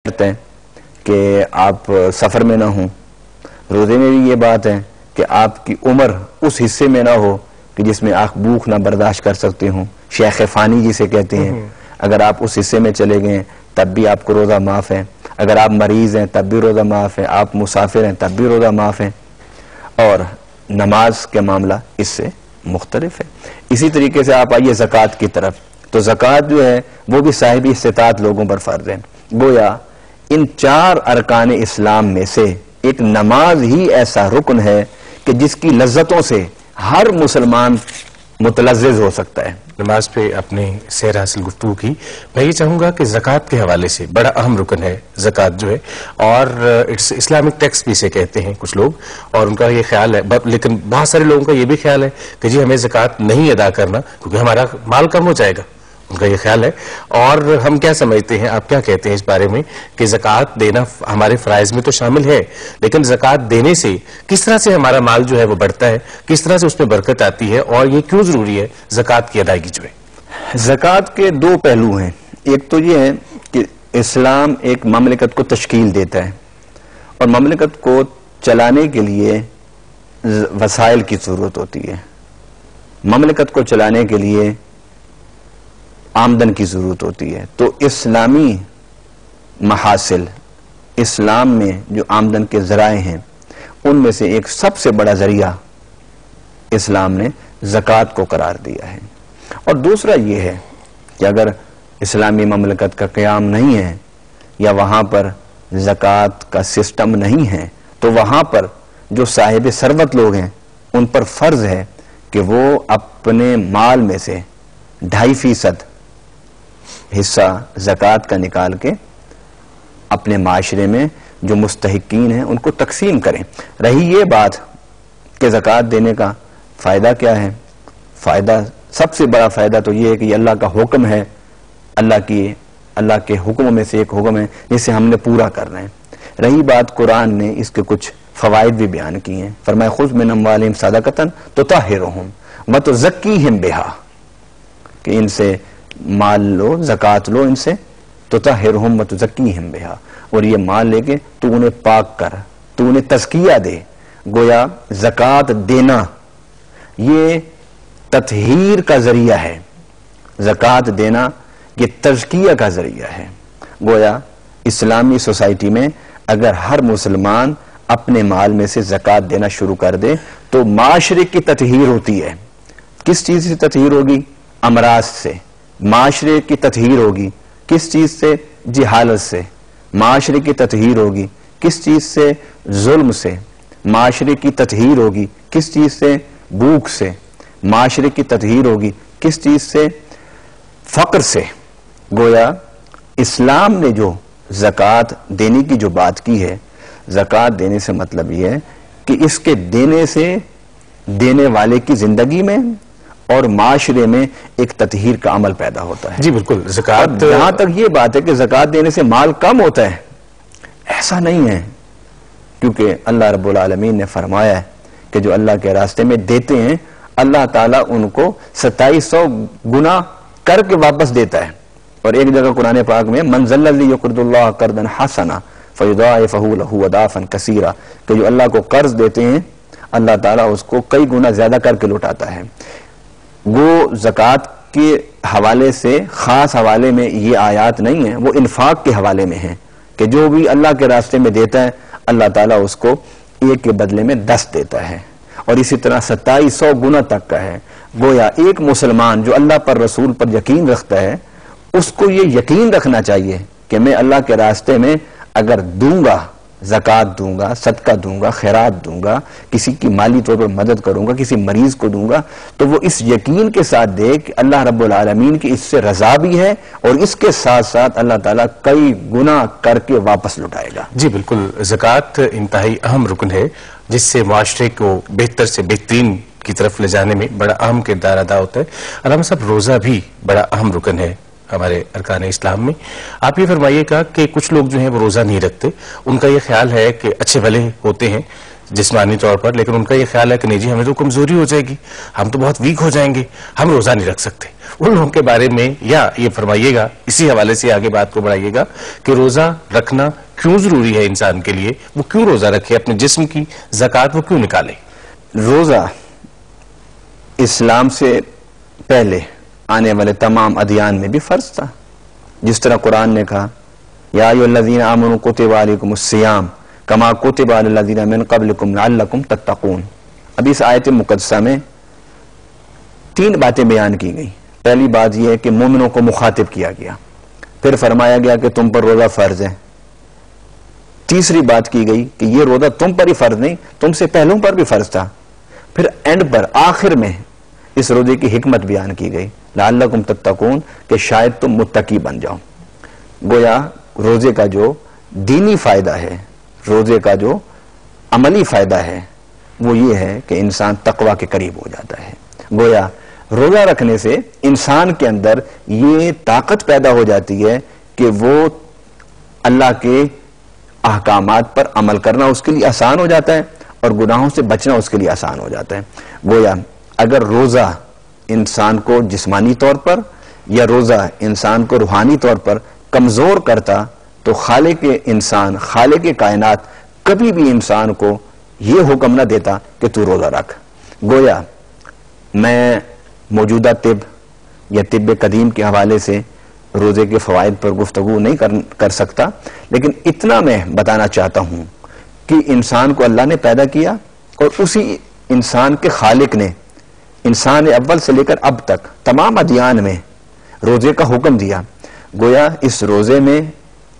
کرتے ہیں کہ آپ سفر میں نہ ہوں. روزے میں بھی یہ بات ہے کہ آپ کی عمر اس حصے میں نہ ہو کہ جس میں آپ بھوک نہ برداشت کر سکتے ہوں. شیخ فانی جسے کہتے ہیں, اگر آپ اس حصے میں چلے گئے تب بھی آپ کو روزہ معاف ہے. اگر آپ مریض ہیں تب بھی روزہ معاف ہے. آپ مسافر ہیں تب بھی روزہ معاف ہے. اور نماز کے معاملہ اس سے مختلف ہے. اسی طریقے سے آپ آئیے زکوٰۃ کی طرف, تو زکوٰۃ جو ہے وہ بھی صاحب استطاعت لوگوں پر فرض ہے. گویا ان 4 ارکان اسلام میں سے ایک نماز ہی ایسا رکن ہے کہ جس کی لذتوں سے ہر مسلمان متلذذ ہو سکتا ہے. نماز پہ اپنے سیر حاصل گفتگو کی. میں یہ چاہوں گا کہ زکوٰۃ کے حوالے سے بڑا اہم رکن ہے زکوٰۃ جو ہے, اور اسلامک ٹیکس بھی اسے کہتے ہیں کچھ لوگ, اور ان کا یہ خیال ہے, لیکن بہت سارے لوگوں کا یہ بھی خیال ہے کہ جی ہمیں زکوٰۃ نہیں ادا کرنا کیونکہ ہمارا مال کم ہو جائے گا. ان کا یہ خیال ہے. اور ہم کیا سمجھتے ہیں, آپ کیا کہتے ہیں اس بارے میں کہ زکوٰۃ دینا ہمارے فرائض میں تو شامل ہے, لیکن زکوٰۃ دینے سے کس طرح سے ہمارا مال جو ہے وہ بڑھتا ہے, کس طرح سے اس میں برکت آتی ہے, اور یہ کیوں ضروری ہے زکوٰۃ کی ادائیگی جو ہے؟ زکوٰۃ کے 2 پہلو ہیں. ایک تو یہ ہے کہ اسلام ایک مملکت کو تشکیل دیتا ہے, اور مملکت کو چلانے کے لیے وسائل کی ضرورت ہوتی ہے. مملکت کو چلانے کے لیے آمدن کی ضرورت ہوتی ہے. تو اسلامی محاصل, اسلام میں جو آمدن کے ذرائع ہیں, ان میں سے ایک سب سے بڑا ذریعہ اسلام نے زکوٰۃ کو قرار دیا ہے. اور دوسرا یہ ہے کہ اگر اسلامی مملکت کا قیام نہیں ہے یا وہاں پر زکوٰۃ کا سسٹم نہیں ہے, تو وہاں پر جو صاحب ثروت لوگ ہیں ان پر فرض ہے کہ وہ اپنے مال میں سے 2.5% حصہ زکوٰۃ کا نکال کے اپنے معاشرے میں جو مستحقین ہیں ان کو تقسیم کریں. رہی یہ بات کہ زکوٰۃ دینے کا فائدہ کیا ہے, فائدہ سب سے بڑا فائدہ تو یہ ہے کہ یہ اللہ کا حکم ہے, اللہ کے حکموں میں سے ایک حکم ہے جسے ہم نے پورا کرنا ہے. رہی بات قرآن نے اس کے کچھ فوائد بھی بیان کی ہیں. فرمایا خذ من اموالہم صدقۃ تطہرہم وتزکیہم بہا, کہ ان سے مال لو, زکوٰۃ لو ان سے, تطہرہم وتزکیہم بہا, اور یہ مال لے کے تو انہیں پاک کر, تو انہیں تزکیہ دے. گویا زکوٰۃ دینا یہ تطہیر کا ذریعہ ہے, زکوٰۃ دینا یہ تزکیہ کا ذریعہ ہے. گویا اسلامی سوسائٹی میں اگر ہر مسلمان اپنے مال میں سے زکوٰۃ دینا شروع کر دے تو معاشرے کی تطہیر ہوتی ہے. کس چیز سے تطہیر ہوگی؟ امراض سے. معاشرے کی تطہیر ہوگی کس چیز سے؟ جہالت سے. معاشرے کی تطہیر ہوگی کس چیز سے؟ ظلم سے. معاشرے کی تطہیر ہوگی کس چیز سے؟ بھوک سے. معاشرے کی تطہیر ہوگی کس چیز سے؟ فقر سے. گویا اسلام نے جو زکوٰۃ دینے کی جو بات کی ہے, زکوٰۃ دینے سے مطلب یہ ہے کہ اس کے دینے سے دینے والے کی زندگی میں اور معاشرے میں ایک تطہیر کا عمل پیدا ہوتا ہے. جی بالکل. زکوٰۃ, جہاں تک یہ بات ہے کہ زکوٰۃ دینے سے مال کم ہوتا ہے, ایسا نہیں ہے, کیونکہ اللہ رب العالمین نے فرمایا ہے کہ جو اللہ کے راستے میں دیتے ہیں اللہ تعالیٰ ان کو 2700 گنا کر کے واپس دیتا ہے. اور ایک جگہ قرآن پاک میں من ذا الذی یقرض اللہ قرضا حسنا فیضاعفہ لہ اضعافا کثیرا, کہ جو اللہ کو قرض دیتے ہیں اللہ تعالیٰ اس کو کئی گنا زیادہ کر کے لوٹاتا ہے. وہ زکوٰۃ کے حوالے سے خاص حوالے میں یہ آیات نہیں ہیں, وہ انفاق کے حوالے میں ہیں کہ جو بھی اللہ کے راستے میں دیتا ہے اللہ تعالیٰ اس کو 1 کے بدلے میں 10 دیتا ہے, اور اسی طرح 2700 گنا تک کا ہے. گویا ایک مسلمان جو اللہ پر رسول پر یقین رکھتا ہے اس کو یہ یقین رکھنا چاہیے کہ میں اللہ کے راستے میں اگر دوں گا, زکوٰۃ دوں گا, صدقہ دوں گا, خیرات دوں گا, کسی کی مالی طور پر مدد کروں گا, کسی مریض کو دوں گا, تو وہ اس یقین کے ساتھ دے کہ اللہ رب العالمین کی اس سے رضا بھی ہے اور اس کے ساتھ ساتھ اللہ تعالیٰ کئی گنا کر کے واپس لٹائے گا. جی بالکل. زکوٰۃ انتہائی اہم رکن ہے جس سے معاشرے کو بہتر سے بہترین کی طرف لے جانے میں بڑا اہم کردار ادا ہوتا ہے. علامہ صاحب, روزہ بھی بڑا اہم رکن ہے ہمارے ارکان اسلام میں. آپ یہ فرمائیے گا کہ کچھ لوگ جو ہیں وہ روزہ نہیں رکھتے, ان کا یہ خیال ہے کہ اچھے بھلے ہوتے ہیں جسمانی طور پر، لیکن ان کا یہ خیال ہے کہ نہیں جی ہمیں تو کمزوری ہو جائے گی، ہم تو بہت ویک ہو جائیں گے، ہم روزہ نہیں رکھ سکتے. ان لوگوں کے بارے میں یا یہ فرمائیے گا، اسی حوالے سے آگے بات کو بڑھائیے گا کہ روزہ رکھنا کیوں ضروری ہے انسان کے لیے، وہ کیوں روزہ رکھے، اپنے جسم کی زکوٰۃ وہ کیوں نکالے. روزہ اسلام سے پہلے آنے والے تمام ادیان میں بھی فرض تھا. جس طرح قرآن نے کہا یا ایھا الذین آمنوا کتب علیکم الصیام کما کتب علی الذین من قبلکم لعلکم تتقون. اب اس آیت مقدسہ میں 3 باتیں بیان کی گئی. پہلی بات یہ ہے کہ مومنوں کو مخاطب کیا گیا، پھر فرمایا گیا کہ تم پر روزہ فرض ہے. تیسری بات کی گئی کہ یہ روزہ تم پر ہی فرض نہیں، تم سے پہلوں پر بھی فرض تھا. پھر اینڈ پر آخر میں اس روزے کی حکمت بیان کی گئی لعلکم تتقون، کہ شاید تم متقی بن جاؤ. گویا روزے کا جو دینی فائدہ ہے، روزے کا جو عملی فائدہ ہے، وہ یہ ہے کہ انسان تقوی کے قریب ہو جاتا ہے. گویا روزہ رکھنے سے انسان کے اندر یہ طاقت پیدا ہو جاتی ہے کہ وہ اللہ کے احکامات پر عمل کرنا اس کے لیے آسان ہو جاتا ہے اور گناہوں سے بچنا اس کے لیے آسان ہو جاتا ہے. گویا اگر روزہ انسان کو جسمانی طور پر یا روزہ انسان کو روحانی طور پر کمزور کرتا تو خالق انسان، خالق کائنات کبھی بھی انسان کو یہ حکم نہ دیتا کہ تو روزہ رکھ. گویا میں موجودہ طب یا طب قدیم کے حوالے سے روزے کے فوائد پر گفتگو نہیں کر سکتا، لیکن اتنا میں بتانا چاہتا ہوں کہ انسان کو اللہ نے پیدا کیا اور اسی انسان کے خالق نے انسان اول سے لے کر اب تک تمام ادیان میں روزے کا حکم دیا. گویا اس روزے میں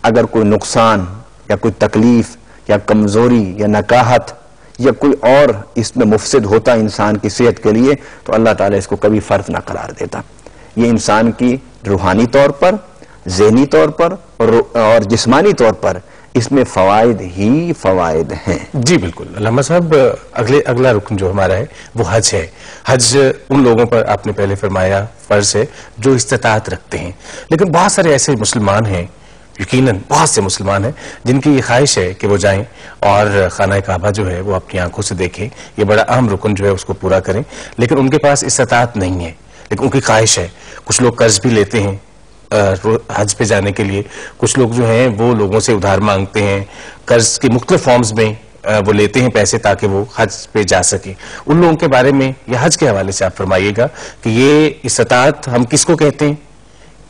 اگر کوئی نقصان یا کوئی تکلیف یا کمزوری یا نکاہت یا کوئی اور اس میں مفسد ہوتا انسان کی صحت کے لیے تو اللہ تعالیٰ اس کو کبھی فرض نہ قرار دیتا. یہ انسان کی روحانی طور پر، ذہنی طور پر اور جسمانی طور پر اس میں فوائد ہی فوائد ہیں. جی بالکل. علامہ صاحب اگلا رکن جو ہمارا ہے وہ حج ہے. حج ان لوگوں پر آپ نے پہلے فرمایا فرض ہے جو استطاعت رکھتے ہیں، لیکن بہت سارے ایسے مسلمان ہیں، یقیناً بہت سے مسلمان ہیں جن کی یہ خواہش ہے کہ وہ جائیں اور خانہ کعبہ جو ہے وہ اپنی آنکھوں سے دیکھیں، یہ بڑا اہم رکن جو ہے اس کو پورا کریں، لیکن ان کے پاس استطاعت نہیں ہے، لیکن ان کی خواہش ہے. کچھ لوگ قرض بھی لیتے ہیں حج پہ جانے کے لیے، کچھ لوگ جو ہیں وہ لوگوں سے ادھار مانگتے ہیں، قرض کی مختلف فارمز میں وہ لیتے ہیں پیسے تاکہ وہ حج پہ جا سکیں. ان لوگوں کے بارے میں یا حج کے حوالے سے آپ فرمائیے گا کہ یہ استطاعت ہم کس کو کہتے ہیں،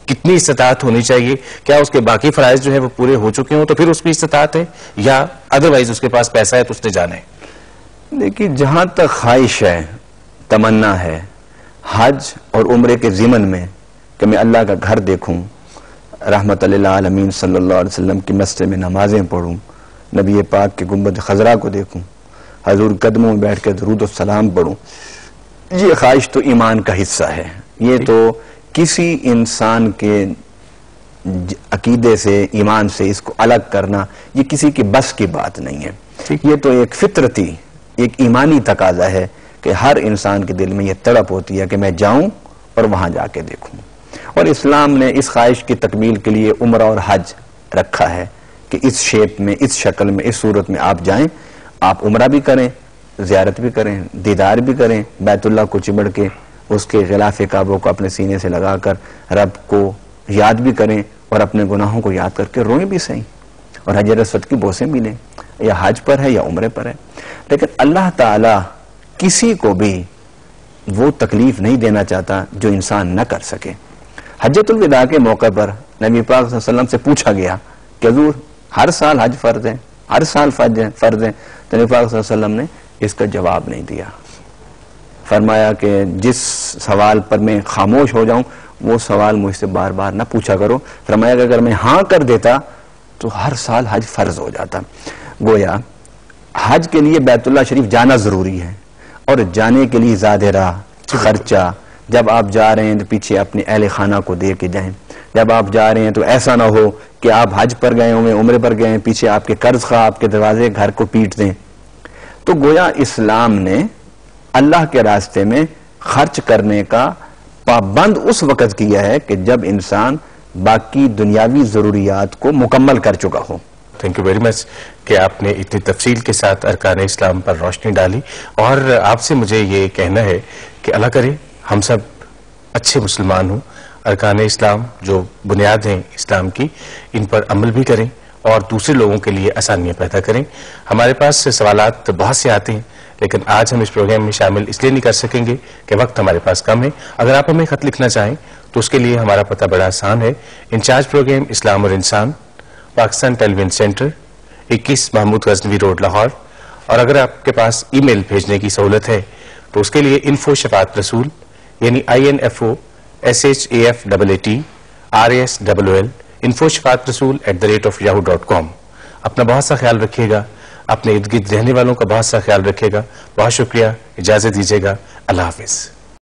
کتنی استطاعت ہونی چاہیے، کیا اس کے باقی فرائض جو ہے وہ پورے ہو چکے ہوں تو پھر اس کی استطاعت ہے، یا ادروائز اس کے پاس پیسہ ہے تو اس نے جانا ہے. دیکھیے جہاں تک خواہش ہے، تمنا ہے حج اور عمرے کے ضمن میں کہ میں اللہ کا گھر دیکھوں، رحمت للعالمین صلی اللہ علیہ وسلم کی مسجد میں نمازیں پڑھوں، نبی پاک کے گنبد خضرا کو دیکھوں، حضور قدموں میں بیٹھ کے درود و سلام پڑھوں، یہ خواہش تو ایمان کا حصہ ہے. یہ تو کسی انسان کے عقیدے سے، ایمان سے اس کو الگ کرنا یہ کسی کی بس کی بات نہیں ہے. یہ تو ایک فطرتی، ایک ایمانی تقاضا ہے کہ ہر انسان کے دل میں یہ تڑپ ہوتی ہے کہ میں جاؤں اور وہاں جا کے دیکھوں. اور اسلام نے اس خواہش کی تکمیل کے لیے عمرہ اور حج رکھا ہے کہ اس شیپ میں، اس شکل میں، اس صورت میں آپ جائیں، آپ عمرہ بھی کریں، زیارت بھی کریں، دیدار بھی کریں، بیت اللہ کو چمڑ کے اس کے غلاف کعبہ کو اپنے سینے سے لگا کر رب کو یاد بھی کریں اور اپنے گناہوں کو یاد کر کے روئیں بھی صحیح اور حجر اسود کی بوسیں بھی لیں. یا حج پر ہے یا عمرے پر ہے. لیکن اللہ تعالی کسی کو بھی وہ تکلیف نہیں دینا چاہتا جو انسان نہ کر سکے. حجۃ الوداع کے موقع پر نبی پاک صلی اللہ علیہ وسلم سے پوچھا گیا کہ حضور ہر سال حج فرض ہے، ہر سال فرض ہے، تو نبی پاک صلی اللہ علیہ وسلم نے اس کا جواب نہیں دیا. فرمایا کہ جس سوال پر میں خاموش ہو جاؤں وہ سوال مجھ سے بار بار نہ پوچھا کرو. فرمایا کہ اگر میں ہاں کر دیتا تو ہر سال حج فرض ہو جاتا. گویا حج کے لیے بیت اللہ شریف جانا ضروری ہے اور جانے کے لیے زیادہ راہ، خرچہ. جب آپ جا رہے ہیں تو پیچھے اپنے اہل خانہ کو دے کے جائیں. جب آپ جا رہے ہیں تو ایسا نہ ہو کہ آپ حج پر گئے ہوں، عمرے پر گئے ہیں، پیچھے آپ کے قرض خواہ آپ کے دروازے گھر کو پیٹ دیں. تو گویا اسلام نے اللہ کے راستے میں خرچ کرنے کا پابند اس وقت کیا ہے کہ جب انسان باقی دنیاوی ضروریات کو مکمل کر چکا ہو. تھینک یو ویری مچ کہ آپ نے اتنی تفصیل کے ساتھ ارکان اسلام پر روشنی ڈالی، اور آپ سے مجھے یہ کہنا ہے کہ اللہ کرے ہم سب اچھے مسلمان ہوں، ارکان اسلام جو بنیاد ہیں اسلام کی ان پر عمل بھی کریں اور دوسرے لوگوں کے لیے آسانیاں پیدا کریں۔ ہمارے پاس سوالات بہت سے آتے ہیں لیکن آج ہم اس پروگرام میں شامل اس لیے نہیں کر سکیں گے کہ وقت ہمارے پاس کم ہے۔ اگر آپ ہمیں خط لکھنا چاہیں تو اس کے لیے ہمارا پتہ بڑا آسان ہے، انچارج پروگرام اسلام اور انسان، Pakistan television centre, 21 Mahmud Ghaznavi road, Lahore. اور اگر آپ کے پاس ای میل بھیجنے کی سہولت ہے تو اس کے لیے info شفاعت رسول یعنی INFO SHAFAAT RASOL info شفاعت رسول @yahoo.com۔ اپنا بہت سا خیال رکھیے گا، اپنے ارد گرد رہنے والوں کا بہت سا خیال رکھیے گا۔ بہت شکریہ، اجازت دیجیے گا، اللہ حافظ۔